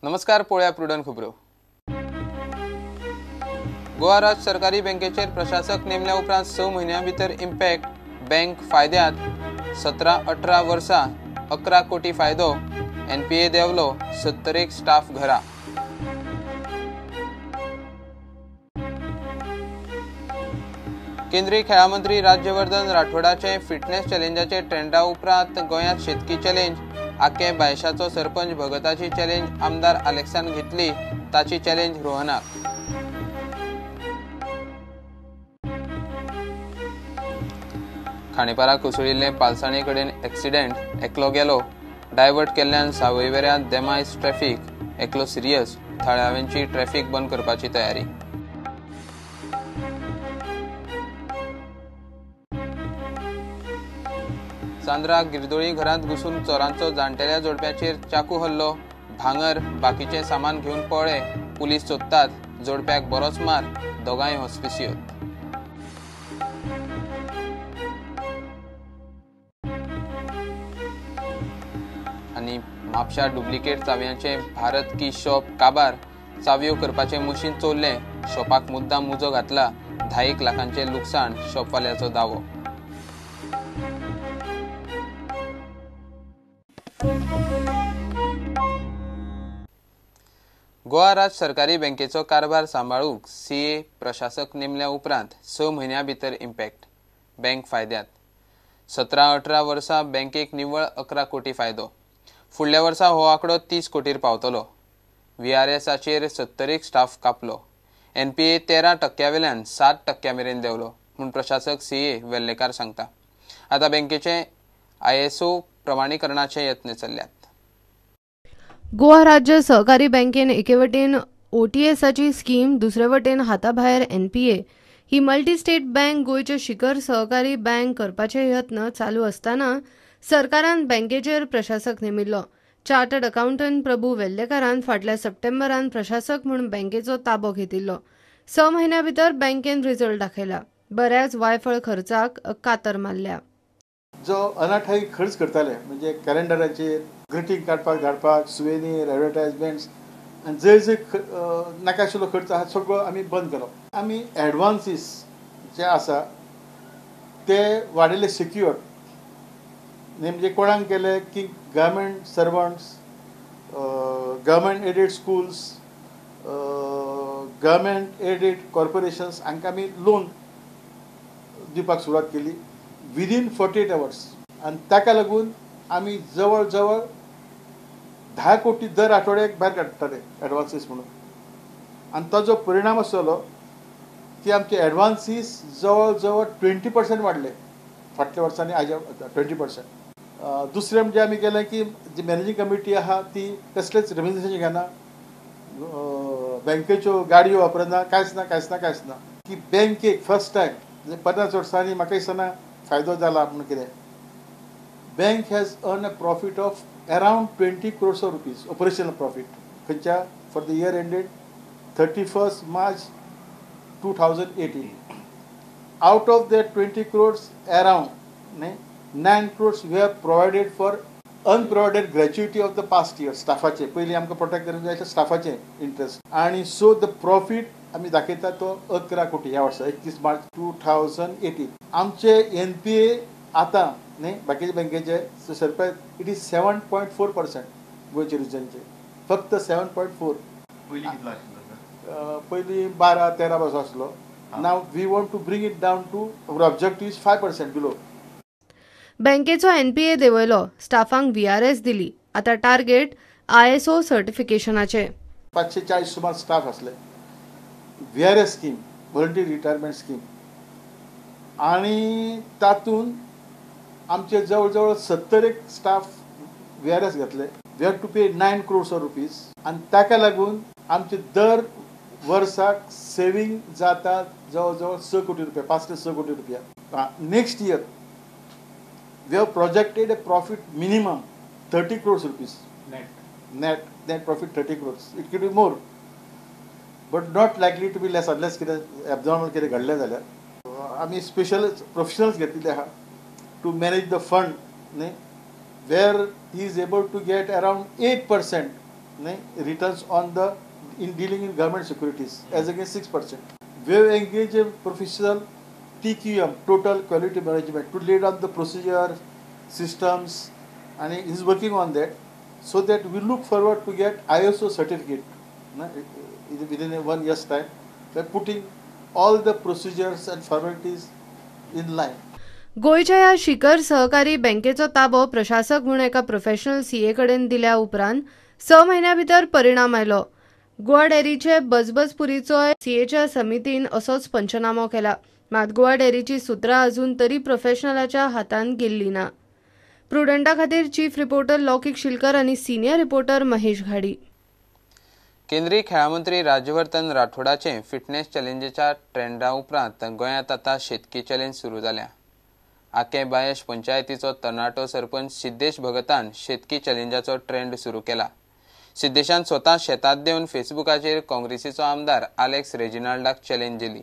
नमस्कार, पळया प्रुडंट खबरो. गोवा राज्य सरकारी बँकेचेर प्रशासक नेमल्या उपरांत 6 म्हयन्यां भितर इम्पॅक्ट बँक फायद्यांत 17-18 वर्सां 11 कोटी फायदो. NPA देंवलो 70 स्टाफ घरा. केंद्रीय खेळा मंत्री राज्यवर्धन राठोडाचे फिटनेस चॅलेंजाचे ट्रेंडा उपरांत गोंयांत शेतकी चॅलेंज. आखे बायशाचो सरपंच भगताची चॅलेंज आमदार अलेक्सान घेतली. ताची चॅलेंज रोहनाक. खांडेपारा कुसळिल्ले पालसाणे कडेन एक्सिडेंट. एकलो गेलो. डायवर्ट केल्ल्यान सावयवेऱ्यांत देमायज ट्रॅफिक. एकलो सिरियस. थळाव्यांची ट्रॅफिक बंद करपाची तयारी. चांद्रा गिरदोळी घरांत घुसून चोरांचो जाणटेल्या जोडप्याचेर चाकू हल्लो. भांगर बाकीचे सामान घेवन पळ्ळे. पुलीस सोदतात. जोडप्याक बरोच मार. दोगांय हॉस्पिसियोत. आनी म्हापशा डुप्लिकेट चावयांचे भारत की शॉप काबार. चावयो करपाचे मशीन चोरले. शॉपाक मुद्दाम उजो घातला. 10 लाखांचे लुकसाण. शॉपवाल्याचो दावो. गोवा राज्य सरकारी बँकेचो कारभार सांबाळूंक CA प्रशासक नेमल्या उपरांत 6 म्हयन्यां भितर इम्पॅक्ट बँक फायद्यांत 17-18 वर्सां बँकेक निव्वळ 11 कोटी फायदो. फुडल्या वर्सा हो आंकडो 30 कोटीर पावतलो. VRSचेर 70 स्टाफ कापलो. NPA 13% वेल्यान 7% मेरेन देंवलो म्हूण प्रशासक CA वेर्लेकार सांगता. आतां बँकेचे ISO प्रमाणीकरणाचे यत्न चल्ल्यात. गोवा राज्य सहकारी बँकेन एके वटेन OTSची स्कीम, दुसरे वटेन हाताभायर NPA ही मल्टी स्टेट बँक गोयचे शिखर सहकारी बँक करपाचे यत्न चालू असताना सरकारान बँकेचेर प्रशासक नेमिल्लो. चार्टर्ड अकाउंटंट प्रभू वेल्लेकारान फाटल्या सप्टेंबरान प्रशासक म्हूण बँकेचो ताबो घेतिल्लो. 6 म्हयन्यां भितर बँकेन रिझल्ट दाखयला. बऱ्याच वायफळ खर्चाक कातर मारल्या. जो अनाठायी खर्च करताले म्हणजे कॅलेंडराचेर ग्रिटींग काडपाक धाडपाक, सुवेनीर, एडवर्टायजमेंट्स आनी जंय नाका आशिल्लो खर्च आहा सगळो आमी बंद केलो. आमी एडवान्सीस जे आसा ते वाडयले सिक्युअर. म्हणजे कोणाक केले की government servants, government aided schools, government aided corporations हांकां आमी लोन दिवपाक सुरवात केली विदीन 48 hours. आनी ताका लागून आमी जवळ जवळ 10 कोटी दर आठवड्याक भायर काडटाले एडवान्सीस म्हणून. आनी ताजो परिणाम आसलो की आमचे एडवान्सीस जवळ जवळ 20% वाडले फाटल्या वर्सांनी. हाज्या 20%. दुसरें म्हणजे आमी केलें की जी मॅनेजींग कमिटी आहा ती कसलेच रेम्युनरेशन घेना, बँकेच्यो गाडयो वापरना, कांयच ना की बँकेक फर्स्ट टायम 50 वर्सांनी म्हाका दिसना फायदो जाला म्हणून कितें. Bank has earn a profit of around 20 crores of rupees operational profit खंयच्या for the year ended 31st March 2018. Out of the 20 crores around 9 crores we have provided for unprovided gratuity of the past year. स्टाफाचे पयलीं आमकां protect करपाक जाय स्टाफाचे interest. आनी so the profit आमी दाखयता तो 11 कोटी ह्या वर्सा 31 March 2018. आमचे NPA आतां न्ही बाकीचे बँकेचे सरपंच इट इज 7.4% गोंयचे रिजनचे. फक्त 7.4. पयलीं 12-13 वर्सां आसलो. Now we want to bring it down to our objective is 5% below. बँकेचो NPA देंवयलो. स्टाफांक VRS दिली. आतां टार्गेट ISO सर्टिफिकेशनाचे. 540 सुमार स्टाफ आसले. VRS scheme, voluntary retirement scheme, आनी तातूंत आमचे जवळ जवळ 70 स्टाफ VRS घेतले. We have to pay 9 crores of rupees. आनी ताका लागून आमचे दर वर्साक सेविंग जाता जवळ जवळ 6 कोटी रुपया, 5 ते 6 कोटी रुपया. Next year we have projected a profit minimum 30 crores rupees. net profit 30 crores. It could be more but not likely to be less unless कितें एबनॉर्मल कितें घडलें जाल्यार. आमी स्पेशल प्रोफेशनल्स घेतिल्ले आहा टू मॅनेज द फंड न्ही where he is able to get around 8% returns on the in dealing in government securities as against 6%. We have engaged a professional TQM, Total Quality Management, to lay down the procedure, systems, and he is working on that, so that we look forward to get ISO certificate within 1 year's time, by putting all the procedures and formalities in line. गोयच्या ह्या शिखर सहकारी बँकेचो ताबो प्रशासक म्हणून एका professional CA कडेन दिल्या उपरांत 6 म्हयन्या भितर परिणाम आयलो. गोवा डेअरीचे बजबजपुरीचो सीएच्या समितीन असोच पंचनामो केला. मात गोवा डेअरीची सुत्रां अजून तरी प्रोफेशनलाच्या हातांत गेल्ली ना. प्रुडंटा खातीर चीफ रिपोर्टर लौकिक शिलकर आनी सिनियर रिपोर्टर महेश घाडी. केंद्रीय खेळा मंत्री राज्यवर्धन राठोडाचे फिटनेस चॅलेंजच्या ट्रेंडा उपरांत गोंयांत आतां शेतकी चॅलेंज सुरू जाल्या. आके बायश पंचायतीचो तरणाटो सरपंच सिद्धेश भगतान शेतकी चॅलेंजाचो ट्रेंड सुरू केला. सिद्धेशान स्वता शेतांत देवन फेसबुकाचेर काँग्रेसीचो आमदार आलेक्स रेजिनाल्डाक चॅलेंज दिली.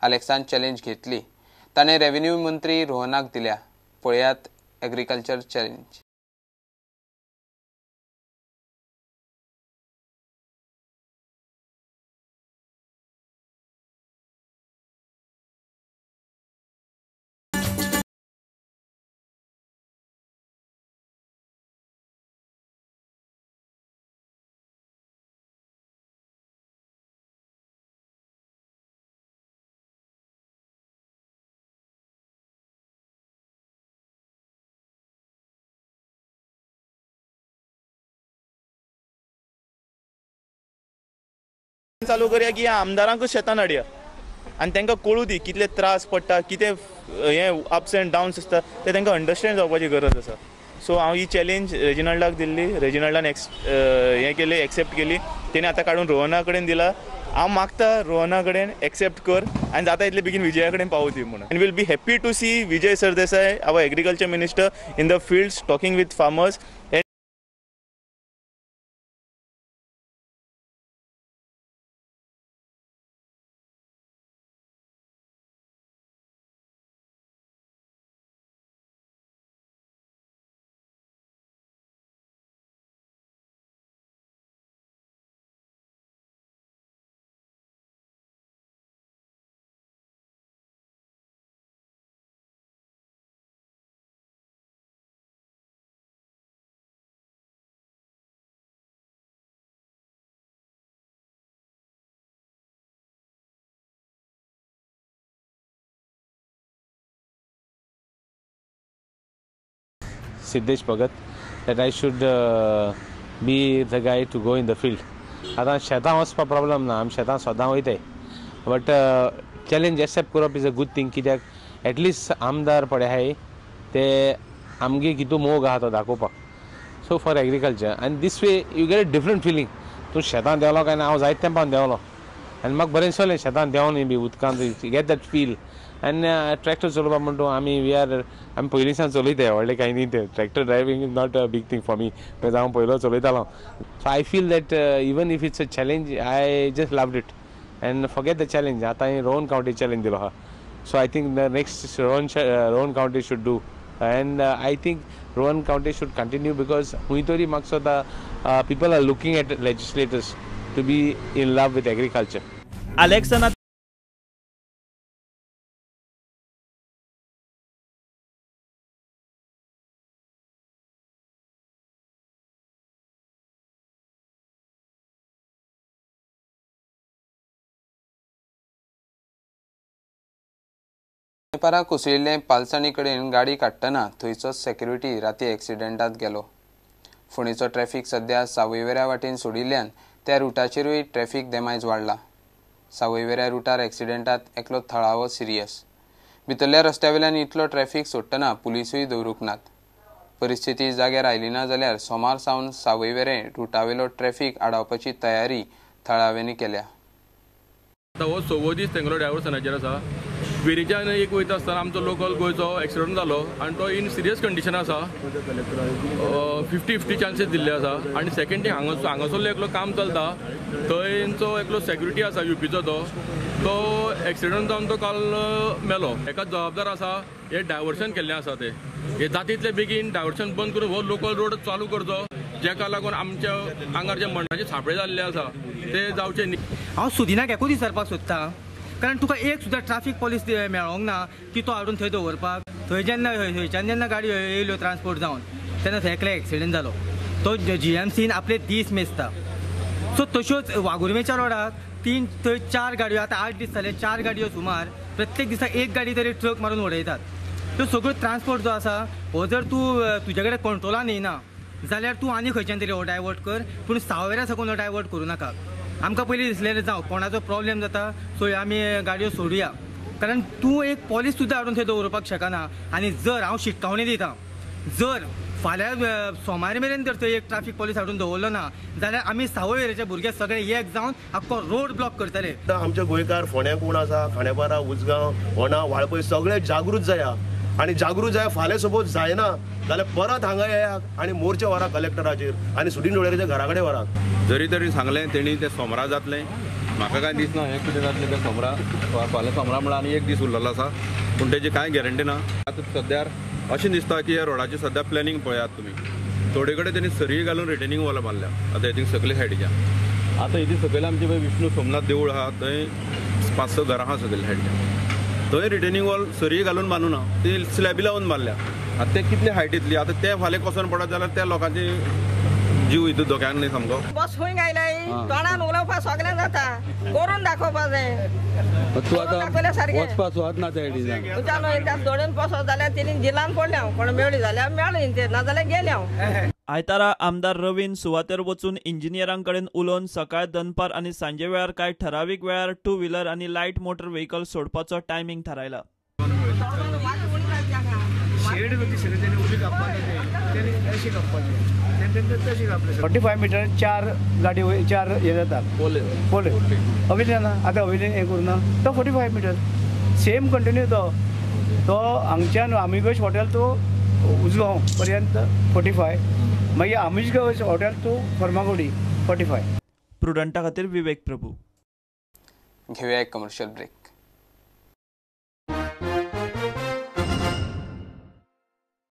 आलेक्सान चॅलेंज घेतली. ताणें रेव्हेन्यू मंत्री रोहनाक दिल्या. पळयात एग्रीकल्चर चॅलेंज. चालू करूया की आमदारांकूच शेतान हाडया आनी तांकां कळू दी कितले त्रास पडटा, कितें हें अप्स एंड डावन्स आसता ते तांकां अंडरस्टँड जावपाची गरज आसा. सो हांव ही चॅलेंज रेजिनाल्डाक दिल्ली. रेजिनाल्डान हें केली, एक्सेप्ट केली. तेणे आतां काडून रोहना कडेन दिला. हांव मागता रोहना कडेन एक्सेप्ट कर आनी जाता इतले बेगीन विजया कडेन पावू दी म्हणून. And will be happy to see Vijay Sardesai, our agriculture minister, in the fields talking with farmers. Siddesh Bhagat, that I should be the guy to go in the field. आता शेतां वचपा प्रॉब्लम ना, आमी शेतां सदां वयताय. बट चॅलेंज एक्सेप्ट करप is a good thing. कित्याक at least आमदार पळय आहाय ते आमगे कितू मोग आहा तो दाखोवपाक. सो फॉर एग्रीकल्चर आनी this way you get a different feeling. तूं शेतां देंवलो काय ना, हांव जायते तेंपान देंवलो आनी म्हाका बरें दिसलें शेतान देंवन बी उदकांत गेट दॅट फील. आनी ट्रॅक्टर चलोवपाक म्हणटा आमी पयलींसान चलयताय, व्हडलें कांय न्ही तें. Tractor driving is not a big thing for me, because हांव पयलो चलयतालो. So I feel that even if it's a challenge I just loved it and forget the challenge. आतां हांवें रोहन कावंटी चॅलेंज दिलो आहा. So I think the next Rohan Khaunte should do. And I think Rohan Khaunte should continue because खूंय तरी म्हाका सुद्दां people are looking at legislators to be in love with agriculture. अलेक्सना पेपराक कुसळिल्ले पालसाणी कडेन गाडी काडटना थंयचो सेक्युरिटी राती एक्सिडेंटांत गेलो. फोंडेचो ट्रॅफिक सध्या सावयवेऱ्या वाटेन सोडिल्ल्यान त्या रुटाचेरूय ट्रॅफिक देमायज वाडला. सावयवेऱ्या रुटार एक्सिडेंटांत एकलो थळावो सिरियस. भितरल्या रस्त्यावेल्यान इतलो ट्रॅफिक सोडटना पुलिसूय दवरूंक नात. परिस्थिती जाग्यार आयली ना जाल्यार सोमार सावन सावयवेरें रुटावेलो ट्रॅफिक आडावपाची तयारी थळाव्यांनी केल्या. हो 6वो दीस तेंगलो डायवर्सनाचेर आसा. वेरेच्यान एक वयता आसतना आमचो लोकल गोंयचो एक्सिडंट जालो आनी तो इन सिरियस कंडिशन आसा. 50-50 चान्सीस दिल्ले आसा. आनी सेकेंड थिंग हांगासरलो एकलो काम चलता थंयचो एकलो सेक्युरिटी आसा युपीचो तो एक्सिडंट जावन तो काल मेलो. एका जबाबदार आसा हे डायवर्शन केल्लें आसा ते. हे जाता तितले बेगीन डायवर्शन बंद करून हो लोकल रोड चालू करचो जेका लागून आमच्या आंगार जे मरणाचे सापळे जाल्ले आसा ते जावचे न्ही. हांव सुदिनाक एकूच विचारपाक सोदतां कारण तुका एक सुद्दां ट्राफीक पॉलीस मेळोंक ना की तो हाडून थंय दवरपाक. थंयच्यान जेन्ना गाडयो येयल्यो ट्रान्सपोर्ट जावन तेन्ना थंय एकल्याक एक्सिडेंट जालो. तो GMCन आपले दीस मेजता. सो तश्योच वागुर्मेच्या रोडाक थंय 4 गाडयो आतां 8 दीस जाले 4 गाडयो सुमार प्रत्येक दिसा एक गाडी तरी ट्रक मारून उडयतात. तो सगळो ट्रान्सपोर्ट जो आसा हो जर तूं तुजे कडेन कंट्रोलान येयना जाल्यार तूं आनी खंयच्यान तरी हो डायवर्ट कर पूण सावयऱ्या साकून हो डायवर्ट करूं नाका. आमकां पयलीं दिसलेलें जावं कोणाचो प्रॉब्लेम जाता सो आमी गाडयो सोडुया कारण तूं एक पॉलीस सुद्दां हाडून थंय दवरपाक शकना. आनी जर हांव शिटकावणी दितां जर फाल्यां सोमार मेरेन जर थंय एक ट्राफीक पॉलीस हाडून दवरलो ना जाल्यार आमी सावयवेरेचे भुरगे सगळे एक जावन आख्खो रोड ब्लॉक करतले. आमचे गोंयकार फोंड्या कोण आसा खांडेपारा उजगांव होंडा वाळपय सगळे जागृत जाया आनी जागृत जाय. फाल्यां सपोज जायना जाल्यार परत हांगा येयात आनी मोर्चे व्हरा कलेक्टराचेर आनी सुदीन डोळेच्या घरा कडेन व्हरा. जरी तरी सांगलें तेणी तें सोमरा जातलें म्हाका कांय दिसना हें कितें जातलें तें सोमरा फाल्यां सोमरा म्हणल्यार आनी एक दीस उरलेलो आसा पूण तेजी कांय गॅरंटी ना. आतां सद्यार अशें दिसता की ह्या रोडाची सद्या प्लॅनिंग पळयात तुमी थोडे कडेन तेणी सरी घालून रिटर्निंग वॉल बांदल्या आतां हें सकले सायडीच्या. आतां हेजी सकयल आमचें पळय विष्णू सोमनाथ देवूळ आहा थंय 5-6 घरां आहा सकयल सायडीच्या. थंय रिटर्निंग वॉल सरी घालून बांदूना ती स्लॅबी लावून बांदल्या. आतां ते कितले हायट येतली आतां ते फाल्यां कोसोन पडत जाल्यार त्या लोकांची जीव हितून धोक्यान न्ही सामको. बस खंय गायलाय तोंडान उलोवपाक सगळ्यांक जाता करून दाखोवपाक जाय. तूं आतां वचपाक सुवात ना त्या सायडीच्यान तुज्या न्हय त्या दोडेन पसत जाल्यार तेणी जिलान पडल्या कोण मेळ्ळी जाल्यार मेळ्ळी ते ना जाल्यार गेले हांव. आयतारा आमदार रवीन सुवातेर वचून इंजिनियरां कडेन उलोवन सकाळ दनपार आनी सांजे वेळार कांय ठरावीक वेळार 2 व्हिलर आनी लायट मोटर व्हेकल सोडपाचो टायमींग थारायला. 45 मीटर 4 गाडी 4 हे जातात पोले अविल्यान आतां अविल्यान हें करूं ना तो 45 मीटर सेम कंटिन्यू तो हांगच्यान आमिगश हॉटेल तो उजगांव पर्यंत 45 मागीर आमिगश हॉटेल टू फर्मागुडी 45. प्रुडंटा खातीर विवेक प्रभू. घेऊया एक कमर्शियल ब्रेक.